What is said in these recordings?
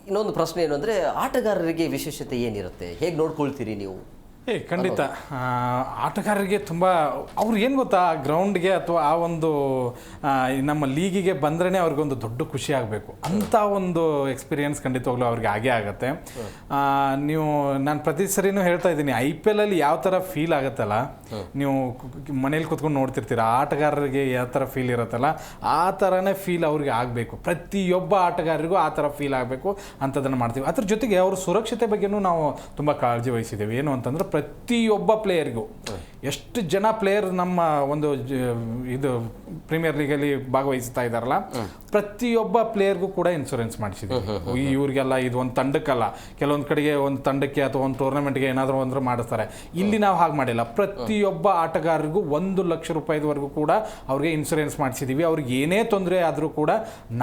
ಇನ್ನೊಂದು ಪ್ರಶ್ನೆ ಏನು ಅಂದರೆ ಆಟಗಾರರಿಗೆ ವಿಶೇಷತೆ ಏನಿರುತ್ತೆ, ಹೇಗೆ ನೋಡ್ಕೊಳ್ತೀರಿ ನೀವು? ಖಂಡಿತ ಆಟಗಾರರಿಗೆ ತುಂಬ ಅವ್ರು ಏನು ಗೊತ್ತಾ, ಗ್ರೌಂಡ್ಗೆ ಅಥವಾ ಆ ಒಂದು ನಮ್ಮ ಲೀಗಿಗೆ ಬಂದ್ರೇ ಅವ್ರಿಗೊಂದು ದೊಡ್ಡ ಖುಷಿ ಆಗಬೇಕು ಅಂಥ ಒಂದು ಎಕ್ಸ್ಪೀರಿಯೆನ್ಸ್ ಖಂಡಿತವಾಗ್ಲೂ ಅವ್ರಿಗೆ ಆಗೇ ಆಗುತ್ತೆ. ನೀವು ನಾನು ಪ್ರತಿ ಸರಿನೂ ಹೇಳ್ತಾ ಇದ್ದೀನಿ, IPL ಅಲ್ಲಿ ಯಾವ ಥರ ಫೀಲ್ ಆಗುತ್ತಲ್ಲ, ನೀವು ಮನೇಲಿ ಕೂತ್ಕೊಂಡು ನೋಡ್ತಿರ್ತೀರ, ಆಟಗಾರರಿಗೆ ಯಾವ ಥರ ಫೀಲ್ ಇರುತ್ತಲ್ಲ ಆ ಥರನೇ ಫೀಲ್ ಅವ್ರಿಗೆ ಆಗಬೇಕು. ಪ್ರತಿಯೊಬ್ಬ ಆಟಗಾರರಿಗೂ ಆ ಥರ ಫೀಲ್ ಆಗಬೇಕು ಅಂಥದ್ದನ್ನು ಮಾಡ್ತೀವಿ. ಅದ್ರ ಜೊತೆಗೆ ಅವ್ರ ಸುರಕ್ಷತೆ ಬಗ್ಗೆನೂ ನಾವು ತುಂಬ ಕಾಳಜಿ ವಹಿಸಿದ್ದೇವೆ. ಏನು ಅಂತಂದ್ರೆ ಪ್ರತಿಯೊಬ್ಬ ಪ್ಲೇಯರ್ಗೂ, ಎಷ್ಟು ಜನ ಪ್ಲೇಯರ್ ನಮ್ಮ ಒಂದು ಇದು ಪ್ರೀಮಿಯರ್ ಲೀಗಲ್ಲಿ ಭಾಗವಹಿಸ್ತಾ ಇದ್ದಾರಲ್ಲ, ಪ್ರತಿಯೊಬ್ಬ ಪ್ಲೇಯರ್ಗೂ ಕೂಡ ಇನ್ಶೂರೆನ್ಸ್ ಮಾಡಿಸಿದ್ವಿ. ಇವ್ರಿಗೆಲ್ಲ ಇದು ಒಂದು ತಂಡಕ್ಕಲ್ಲ, ಕೆಲವೊಂದು ಕಡೆಗೆ ಒಂದು ತಂಡಕ್ಕೆ ಅಥವಾ ಒಂದು ಟೂರ್ನಮೆಂಟ್ಗೆ ಏನಾದರೂ ಒಂದು ಮಾಡಿಸ್ತಾರೆ. ಇಲ್ಲಿ ನಾವು ಹಾಗೆ ಮಾಡಿಲ್ಲ. ಪ್ರತಿಯೊಬ್ಬ ಆಟಗಾರರಿಗೂ 1 ಲಕ್ಷ ರೂಪಾಯಿವರೆಗೂ ಕೂಡ ಅವ್ರಿಗೆ ಇನ್ಶೂರೆನ್ಸ್ ಮಾಡಿಸಿದ್ದೀವಿ. ಅವ್ರಿಗೆ ಏನೇ ತೊಂದರೆ ಆದರೂ ಕೂಡ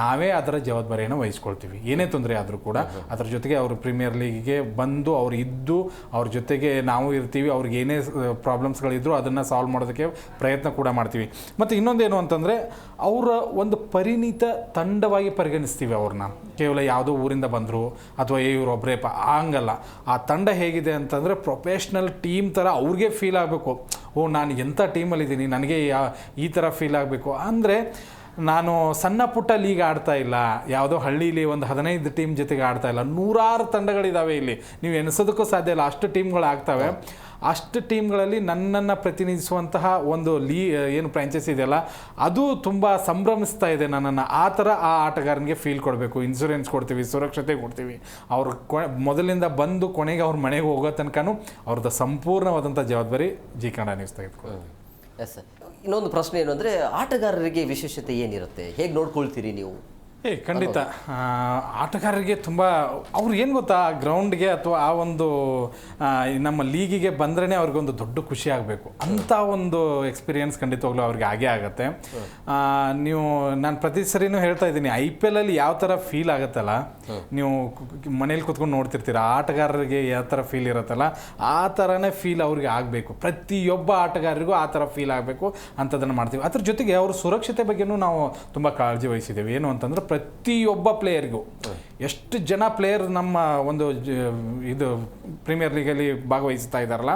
ನಾವೇ ಅದರ ಜವಾಬ್ದಾರಿಯನ್ನು ವಹಿಸ್ಕೊಳ್ತೀವಿ. ಏನೇ ತೊಂದರೆ ಆದರೂ ಕೂಡ ಅದರ ಜೊತೆಗೆ ಅವರು ಪ್ರೀಮಿಯರ್ ಲೀಗಿಗೆ ಬಂದು ಅವ್ರು ಇದ್ದು ಅವ್ರ ಜೊತೆಗೆ ನಾವು ಇರ್ತೀವಿ. ಅವ್ರಿಗೆ ಏನೇ ಪ್ರಾಬ್ಲಮ್ಸ್ಗಳಿದ್ರು ಅದನ್ನು ಸಾಲ್ವ್ ಮಾಡೋದಕ್ಕೆ ಪ್ರಯತ್ನ ಕೂಡ ಮಾಡ್ತೀವಿ. ಮತ್ತು ಇನ್ನೊಂದೇನು ಅಂತಂದರೆ, ಅವರ ಒಂದು ಪರಿಣಿತ ತಂಡವಾಗಿ ಪರಿಗಣಿಸ್ತೀವಿ ಅವ್ರನ್ನ. ಕೇವಲ ಯಾವುದೋ ಊರಿಂದ ಬಂದರು ಅಥವಾ ಇವರೊಬ್ಬರೇ ಹಂಗಲ್ಲ. ಆ ತಂಡ ಹೇಗಿದೆ ಅಂತಂದರೆ ಪ್ರೊಫೆಷ್ನಲ್ ಟೀಮ್ ಥರ ಅವ್ರಿಗೆ ಫೀಲ್ ಆಗಬೇಕು. ನಾನು ಎಂಥ ಟೀಮಲ್ಲಿದ್ದೀನಿ, ನನಗೆ ಈ ಥರ ಫೀಲ್ ಆಗಬೇಕು. ಅಂದರೆ ನಾನು ಸಣ್ಣ ಪುಟ್ಟ ಲೀಗ್ ಆಡ್ತಾ ಇಲ್ಲ, ಯಾವುದೋ ಹಳ್ಳೀಲಿ ಒಂದು 15 ಟೀಮ್ ಜೊತೆಗೆ ಆಡ್ತಾ ಇಲ್ಲ, ನೂರಾರು ತಂಡಗಳಿದ್ದಾವೆ ಇಲ್ಲಿ, ನೀವು ಎನಿಸೋದಕ್ಕೂ ಸಾಧ್ಯ ಇಲ್ಲ, ಅಷ್ಟು ಟೀಮ್ಗಳು ಆಗ್ತವೆ. ಅಷ್ಟು ಟೀಮ್ಗಳಲ್ಲಿ ನನ್ನನ್ನು ಪ್ರತಿನಿಧಿಸುವಂತಹ ಒಂದು ಏನು ಫ್ರಾಂಚೈಸಿ ಇದೆಯಲ್ಲ, ಅದು ತುಂಬ ಸಂಭ್ರಮಿಸ್ತಾ ಇದೆ ನನ್ನನ್ನು. ಆ ಥರ ಆ ಆಟಗಾರನಿಗೆ ಫೀಲ್ ಕೊಡಬೇಕು. ಇನ್ಶೂರೆನ್ಸ್ ಕೊಡ್ತೀವಿ, ಸುರಕ್ಷತೆ ಕೊಡ್ತೀವಿ. ಅವ್ರು ಮೊದಲಿಂದ ಬಂದು ಕೊನೆಗೆ ಅವ್ರ ಮನೆಗೆ ಹೋಗೋ ತನಕನೂ ಅವ್ರದ್ದು ಸಂಪೂರ್ಣವಾದಂಥ ಜವಾಬ್ದಾರಿ ಜಿ ಕನ್ನಡ ನ್ಯೂಸ್ ತೆಗೆದುಕೊಳ್ಳೋದು. Yes sir. ಇನ್ನೊಂದು ಪ್ರಶ್ನೆ ಏನು ಅಂದರೆ ಆಟಗಾರರಿಗೆ ವಿಶೇಷತೆ ಏನಿರುತ್ತೆ, ಹೇಗೆ ನೋಡ್ಕೊಳ್ತೀರಿ ನೀವು? ಖಂಡಿತ ಆಟಗಾರರಿಗೆ ತುಂಬ ಅವ್ರು ಏನು ಗೊತ್ತಾ, ಗ್ರೌಂಡ್ಗೆ ಅಥವಾ ಆ ಒಂದು ನಮ್ಮ ಲೀಗಿಗೆ ಬಂದ್ರೇ ಅವ್ರಿಗೊಂದು ದೊಡ್ಡ ಖುಷಿ ಆಗಬೇಕು ಅಂಥ ಒಂದು ಎಕ್ಸ್ಪೀರಿಯೆನ್ಸ್ ಖಂಡಿತವಾಗ್ಲೂ ಅವ್ರಿಗೆ ಆಗೇ ಆಗುತ್ತೆ. ನೀವು ನಾನು ಪ್ರತಿ ಸರಿನೂ ಹೇಳ್ತಾ ಇದ್ದೀನಿ, IPL ಅಲ್ಲಿ ಯಾವ ಥರ ಫೀಲ್ ಆಗುತ್ತಲ್ಲ, ನೀವು ಮನೇಲಿ ಕೂತ್ಕೊಂಡು ನೋಡ್ತಿರ್ತೀರ, ಆಟಗಾರರಿಗೆ ಯಾವ ಥರ ಫೀಲ್ ಇರುತ್ತಲ್ಲ ಆ ಥರನೇ ಫೀಲ್ ಅವ್ರಿಗೆ ಆಗಬೇಕು. ಪ್ರತಿಯೊಬ್ಬ ಆಟಗಾರರಿಗೂ ಆ ಥರ ಫೀಲ್ ಆಗಬೇಕು ಅಂಥದ್ದನ್ನು ಮಾಡ್ತೀವಿ. ಅದ್ರ ಜೊತೆಗೆ ಅವ್ರ ಸುರಕ್ಷತೆ ಬಗ್ಗೆನೂ ನಾವು ತುಂಬ ಕಾಳಜಿ ವಹಿಸಿದ್ದೇವೆ. ಏನು ಅಂತಂದ್ರೆ ಪ್ರತಿಯೊಬ್ಬ ಪ್ಲೇಯರ್ಗೂ, ಎಷ್ಟು ಜನ ಪ್ಲೇಯರ್ ನಮ್ಮ ಒಂದು ಇದು ಪ್ರೀಮಿಯರ್ ಲೀಗಲ್ಲಿ ಭಾಗವಹಿಸ್ತಾ ಇದ್ದಾರಲ್ಲ,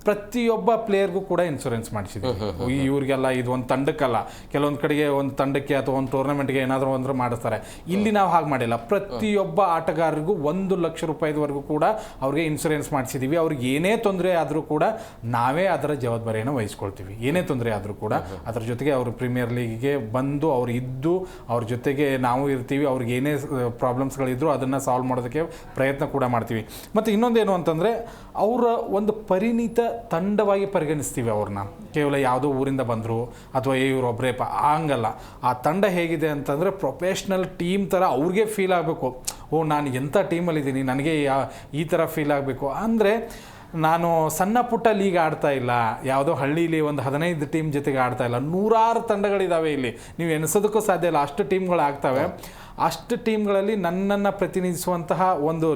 ಪ್ರತಿಯೊಬ್ಬ ಪ್ಲೇಯರ್ಗೂ ಕೂಡ ಇನ್ಶೂರೆನ್ಸ್ ಮಾಡಿಸಿದ್ವಿ. ಇವ್ರಿಗೆಲ್ಲ ಇದು ಒಂದು ತಂಡಕ್ಕಲ್ಲ, ಕೆಲವೊಂದು ಕಡೆಗೆ ಒಂದು ತಂಡಕ್ಕೆ ಅಥವಾ ಒಂದು ಟೂರ್ನಮೆಂಟ್ಗೆ ಏನಾದರೂ ಒಂದು ಮಾಡಿಸ್ತಾರೆ. ಇಲ್ಲಿ ನಾವು ಹಾಗೆ ಮಾಡಿಲ್ಲ. ಪ್ರತಿಯೊಬ್ಬ ಆಟಗಾರರಿಗೂ 1 ಲಕ್ಷ ರೂಪಾಯಿವರೆಗೂ ಕೂಡ ಅವ್ರಿಗೆ ಇನ್ಶೂರೆನ್ಸ್ ಮಾಡಿಸಿದ್ದೀವಿ. ಅವ್ರಿಗೆ ಏನೇ ತೊಂದರೆ ಆದರೂ ಕೂಡ ನಾವೇ ಅದರ ಜವಾಬ್ದಾರಿಯನ್ನು ವಹಿಸ್ಕೊಳ್ತೀವಿ. ಏನೇ ತೊಂದರೆ ಆದರೂ ಕೂಡ ಅದರ ಜೊತೆಗೆ ಅವರು ಪ್ರೀಮಿಯರ್ ಲೀಗಿಗೆ ಬಂದು ಅವ್ರು ಇದ್ದು ಅವ್ರ ಜೊತೆಗೆ ನಾವು ಇರ್ತೀವಿ. ಅವ್ರಿಗೆ ಏನೇ ಪ್ರಾಬ್ಲಮ್ಸ್ಗಳಿದ್ರು ಅದನ್ನು ಸಾಲ್ವ್ ಮಾಡೋದಕ್ಕೆ ಪ್ರಯತ್ನ ಕೂಡ ಮಾಡ್ತೀವಿ. ಮತ್ತು ಇನ್ನೊಂದೇನು ಅಂತಂದರೆ, ಅವರ ಒಂದು ಪರಿಣಿತ ತಂಡವಾಗಿ ಪರಿಗಣಿಸ್ತೀವಿ ಅವ್ರನ್ನ. ಕೇವಲ ಯಾವುದೋ ಊರಿಂದ ಬಂದರು ಅಥವಾ ಇವರೊಬ್ಬರೇ ಹಂಗಲ್ಲ. ಆ ತಂಡ ಹೇಗಿದೆ ಅಂತಂದರೆ ಪ್ರೊಫೆಷ್ನಲ್ ಟೀಮ್ ಥರ ಅವ್ರಿಗೆ ಫೀಲ್ ಆಗಬೇಕು. ನಾನು ಎಂಥ ಟೀಮಲ್ಲಿದ್ದೀನಿ, ನನಗೆ ಈ ಥರ ಫೀಲ್ ಆಗಬೇಕು. ಅಂದರೆ ನಾನು ಸಣ್ಣ ಪುಟ್ಟ ಲೀಗ್ ಆಡ್ತಾ ಇಲ್ಲ, ಯಾವುದೋ ಹಳ್ಳೀಲಿ ಒಂದು 15 ಟೀಮ್ ಜೊತೆಗೆ ಆಡ್ತಾ ಇಲ್ಲ, ನೂರಾರು ತಂಡಗಳಿದ್ದಾವೆ ಇಲ್ಲಿ, ನೀವು ಎನಿಸೋದಕ್ಕೂ ಸಾಧ್ಯ ಇಲ್ಲ, ಅಷ್ಟು ಟೀಮ್ಗಳು ಆಗ್ತವೆ. ಅಷ್ಟು ಟೀಮ್ಗಳಲ್ಲಿ ನನ್ನನ್ನು ಪ್ರತಿನಿಧಿಸುವಂತಹ ಒಂದು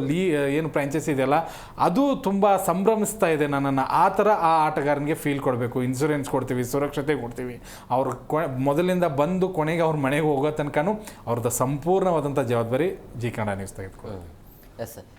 ಏನು ಫ್ರಾಂಚೈಸಿ ಇದೆಯಲ್ಲ, ಅದು ತುಂಬ ಸಂಭ್ರಮಿಸ್ತಾ ಇದೆ ನನ್ನನ್ನು. ಆ ಥರ ಆ ಆಟಗಾರನಿಗೆ ಫೀಲ್ ಕೊಡಬೇಕು. ಇನ್ಶೂರೆನ್ಸ್ ಕೊಡ್ತೀವಿ, ಸುರಕ್ಷತೆ ಕೊಡ್ತೀವಿ. ಅವ್ರು ಮೊದಲಿಂದ ಬಂದು ಕೊನೆಗೆ ಅವ್ರ ಮನೆಗೆ ಹೋಗೋ ತನಕನೂ ಅವ್ರದ್ದು ಸಂಪೂರ್ಣವಾದಂಥ ಜವಾಬ್ದಾರಿ ಜಿ ಕನ್ನಡ ನ್ಯೂಸ್ ತೆಗೆದುಕೊಳ್ಳೋದು. Yes sir.